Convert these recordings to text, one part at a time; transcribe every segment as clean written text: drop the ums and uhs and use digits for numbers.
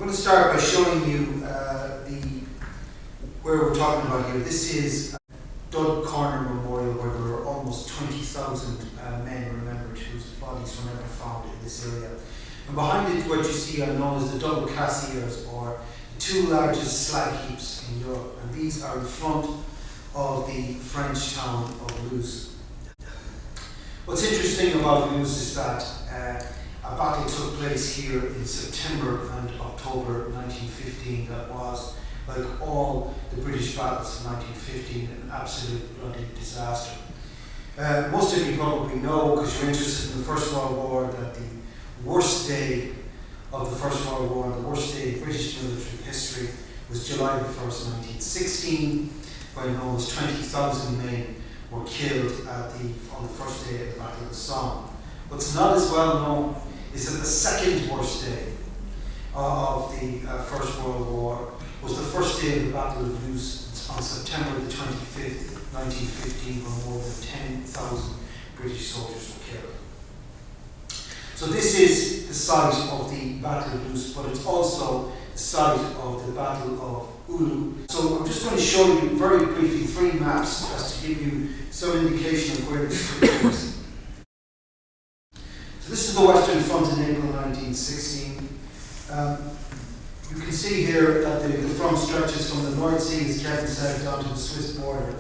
going to start by showing you where we're talking about here. This is Dud Corner Memorial, where there are almost 20,000 men remembered whose bodies were never found in this area. And behind it, what you see are known as the double cassiers, or the two largest slag heaps in Europe. And these are in front of the French town of Hulluch. What's interesting about Hulluch is that a battle took place here in September and October 1915 that was, like all the British battles in 1915, an absolute bloody disaster. Most of you probably know, because you're interested in the First World War, that the worst day of the First World War, the worst day in British military history, was July the 1st, 1916, when almost 20,000 men were killed on the first day of the Battle of the Somme. What's not as well known is that the second worst day of the First World War was the first day of the Battle of Hulluch on September the 25th, 1915, when more than 10,000 British soldiers were killed. So this is the site of the Battle of Hulluch, but it's also the site of the Battle of Hulluch. So I'm just going to show you very briefly three maps just to give you some indication of where this took place. So this is the Western Front in April 1916. You can see here that the front stretches from the North Sea, as Kevin said, down to the Swiss border.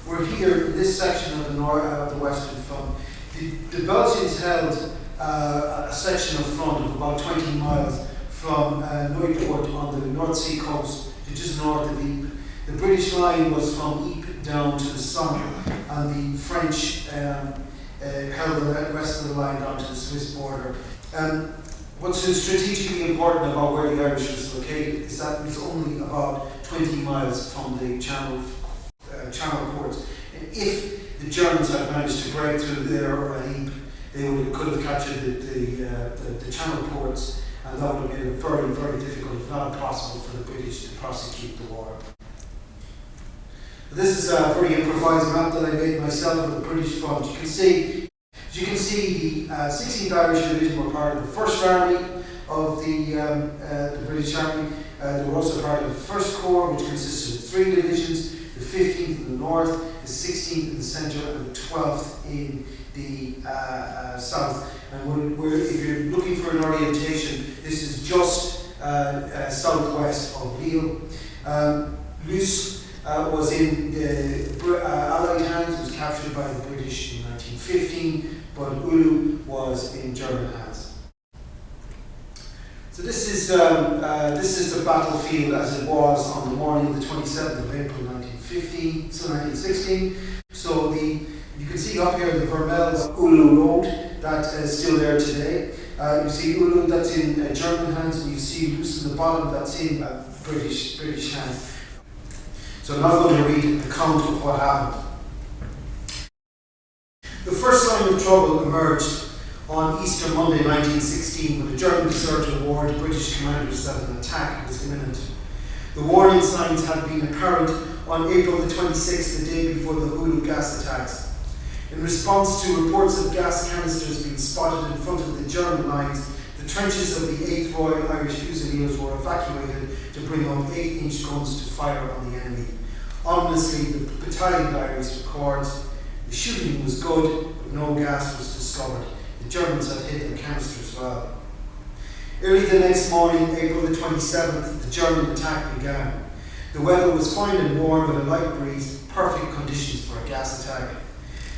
We're here in this section of the Western Front. The Belgians held a section of front of about 20 miles from Nieuwpoort on the North Sea coast to just north of Ypres. The British line was from Ypres down to the Somme, and the French held the rest of the line down to the Swiss border. What's strategically important about where the Irish was located is that it was only about 20 miles from the Channel ports. And if the Germans had managed to break through there or Ypres, they could have captured the Channel ports, and that would have been very, very difficult, if not impossible, for the British to prosecute the war. This is a very improvised map that I made myself of the British front. You can see the 16th Irish Division were part of the First Army of the British Army. They were also part of the 1st Corps, which consisted of 3 divisions, the 15th in the north, the 16th in the centre, and the 12th in the south. And if you're looking for an orientation, this is just southwest of Lille. Hulluch was in the Allied hands, was captured by the British in 1915, but Hulluch was in German hands. So this is the battlefield as it was on the morning of the 27th of April 1916. So you can see up here the Vermelles Hulluch Road that is still there today. You see Hulluch, that's in German hands, and you see Hulluch in the bottom, that's in British hands. So I'm now going to read an account of what happened. The first sign of trouble emerged on Easter Monday 1916 when the German deserter warned British commanders that an attack was imminent. The warning signs had been apparent on April the 26th, the day before the Hulluch gas attacks. In response to reports of gas canisters being spotted in front of the German lines, the trenches of the 8th Royal Irish Fusiliers were evacuated to bring out 8-inch guns to fire on the enemy. Ominously, the battalion diaries record, the shooting was good, but no gas was discovered. The Germans had hit the canisters well. Early the next morning, April the 27th, the German attack began. The weather was fine and warm with a light breeze, perfect conditions for a gas attack.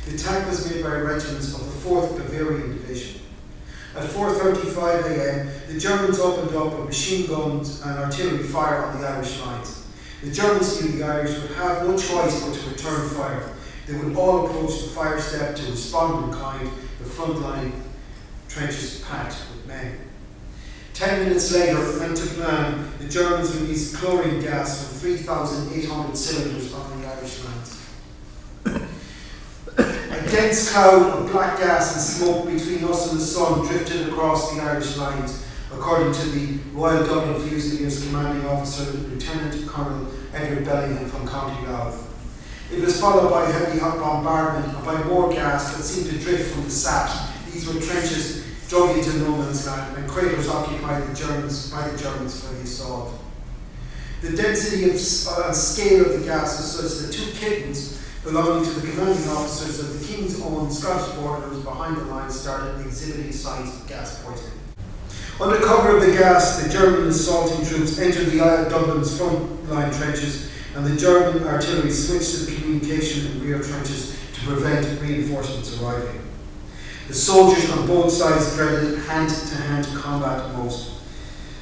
The attack was made by regiments of the 4th Bavarian Division. At 4:35 a.m., the Germans opened up with machine guns and artillery fire on the Irish lines. The Germans knew the Irish would have no choice but to return fire. They would all approach the fire step to respond in kind, the front line trenches packed with men. 10 minutes later, and to plan, the Germans released chlorine gas from 3,800 cylinders on the Irish lines. A dense cloud of black gas and smoke between us and the sun drifted across the Irish lines, according to the Royal Dublin Fusiliers commanding officer, Lieutenant Colonel Edward Bellingham from County Louth. It was followed by heavy bombardment and by more gas that seemed to drift from the sap. These were trenches drug into no man's land, and craters occupied by the Germans for the assault. The density and scale of the gas was such that 2 kittens belonging to the commanding officers of the King's Own Scottish border was behind the lines started exhibiting signs of gas poisoning. Under cover of the gas, the German assaulting troops entered the Isle of Dublin's front line trenches, and the German artillery switched to the communication and rear trenches to prevent reinforcements arriving. The soldiers on both sides dreaded hand-to-hand combat most.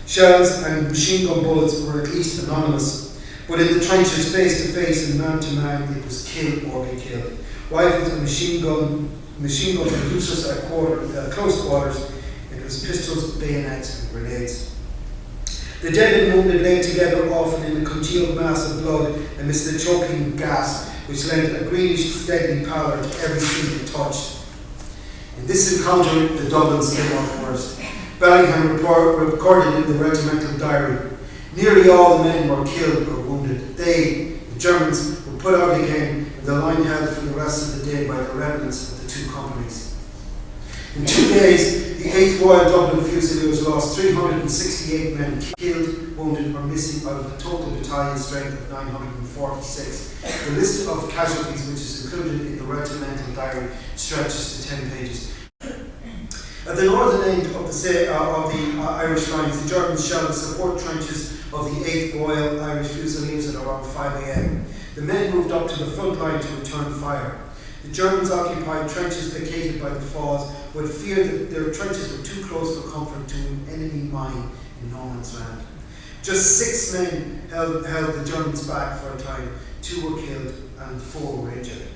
Shells and machine gun bullets were at least anonymous, but in the trenches face-to-face and man-to-man it was kill or be killed. Rifles and machine guns were useless at close quarters. It was pistols, bayonets and grenades. The dead and wounded lay together often in a congealed mass of blood amidst the choking gas, which lent a greenish deadly pallor to everything it touched. In this encounter, the Dublins came off worst. Bellingham recorded in the regimental diary, nearly all the men were killed or wounded. They, the Germans, were put out again, and the line held for the rest of the day by the remnants of the 2 companies. In 2 days, the 8th Royal Dublin Fusiliers lost 368 men killed, wounded or missing out of a total battalion strength of 946. The list of casualties, which is included in the regimental diary, stretches to 10 pages. At the northern end of the Irish lines, the Germans shelled the support trenches of the 8th Royal Irish Fusiliers at around 5 a.m. The men moved up to the front line to return fire. The Germans occupied trenches vacated by the Falls, but feared that their trenches were too close for comfort to an enemy mine in no man's land. Just 6 men held the Germans back for a time. 2 were killed and 4 were injured.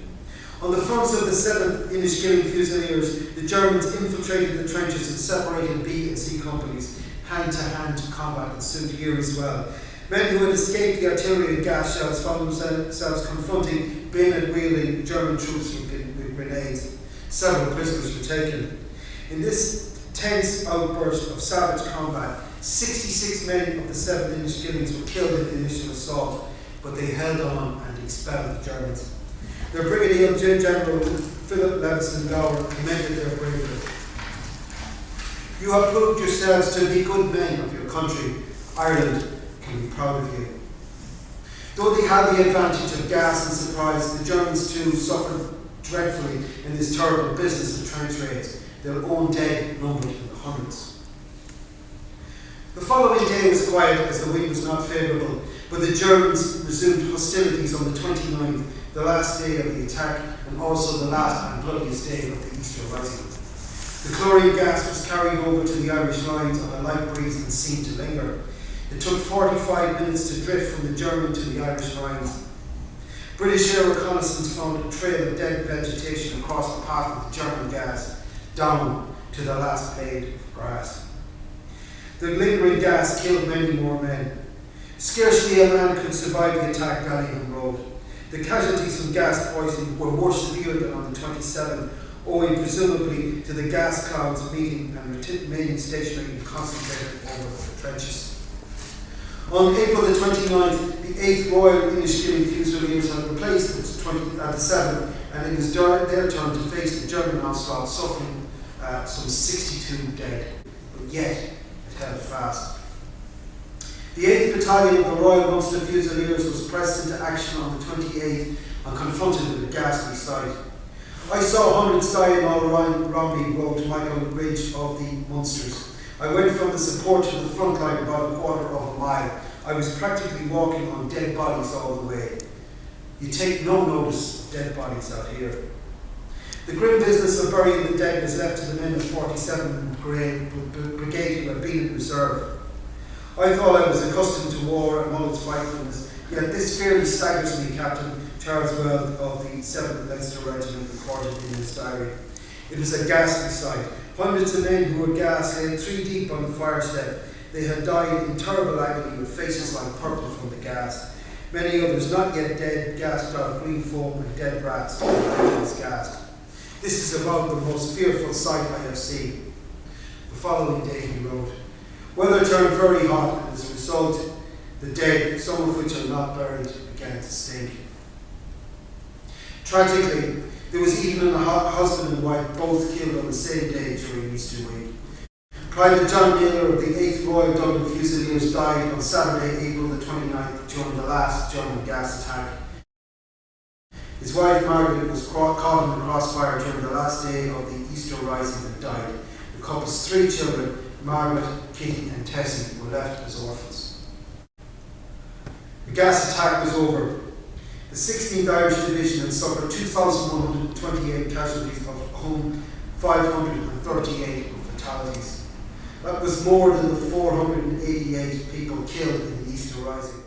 On the fronts of the 7th Inniskilling Fusiliers, the Germans infiltrated the trenches and separated B and C companies. Hand-to-hand combat ensued here as well. Men who had escaped the artillery and gas shells found themselves confronting bayonet-wielding German troops with grenades. Several prisoners were taken. In this tense outburst of savage combat, 66 men of the 7th Inniskillings were killed in the initial assault, but they held on and expelled the Germans. Their Brigadier General Philip Levison Gower commended their bravery. You have proved yourselves to be good men of your country. Ireland can be proud of you. Though they had the advantage of gas and surprise, the Germans too suffered dreadfully in this terrible business of trench raids. Their own dead numbered in the hundreds. The following day was quiet as the wind was not favourable, but the Germans resumed hostilities on the 29th, the last day of the attack, and also the last and bloodiest day of the Easter Rising. The chlorine gas was carried over to the Irish lines on a light breeze and seemed to linger. It took 45 minutes to drift from the German to the Irish lines. British air reconnaissance found a trail of dead vegetation across the path of the German gas, down to the last blade of grass. The lingering gas killed many more men. Scarcely a man could survive the attack Bellingham Road. The casualties from gas poisoning were more severe than on the 27th, owing presumably to the gas clouds meeting and remaining stationary and concentrated over the trenches. On April the 29th, the 8th Royal Inniskilling Fusiliers had replaced the 7th, and it was their turn to face the German onslaught, suffering some 62 dead, but yet it held fast. The 8th Battalion of the Royal Munster Fusiliers was pressed into action on the 28th and confronted with a ghastly sight. I saw hundreds dying all around Romney Road to Michael Ridge of the Munsters. I went from the support to the front line about a quarter of a mile. I was practically walking on dead bodies all the way. You take no notice of dead bodies out here. The grim business of burying the dead was left to the men of 47th Brigade who had been in reserve. I thought I was accustomed to war and all its frightfulness, yet this fairly staggers me, Captain Charles Weld of the 7th Leinster Regiment recorded in his diary. It was a ghastly sight. Hundreds of men who were gassed lay 3 deep on the fire step. They had died in terrible agony with faces like purple from the gas. Many others, not yet dead, gasped out green foam and dead rats and animals gasped. This is about the most fearful sight I have seen. The following day he wrote, weather turned very hot, and as a result, the dead, some of which are not buried, began to stink. Tragically, There was even a husband and wife both killed on the same day during Easter week. Private John Naylor of the 8th Royal Dublin Fusiliers died on Saturday, April the 29th during the last German gas attack. His wife Margaret was caught in the crossfire during the last day of the Easter Rising and died. The couple's 3 children, Margaret, Kitty and Tessie, were left as orphans. The gas attack was over. The 16th Irish Division had suffered 2,128 casualties, of whom 538 were fatalities. That was more than the 488 people killed in the Easter Rising.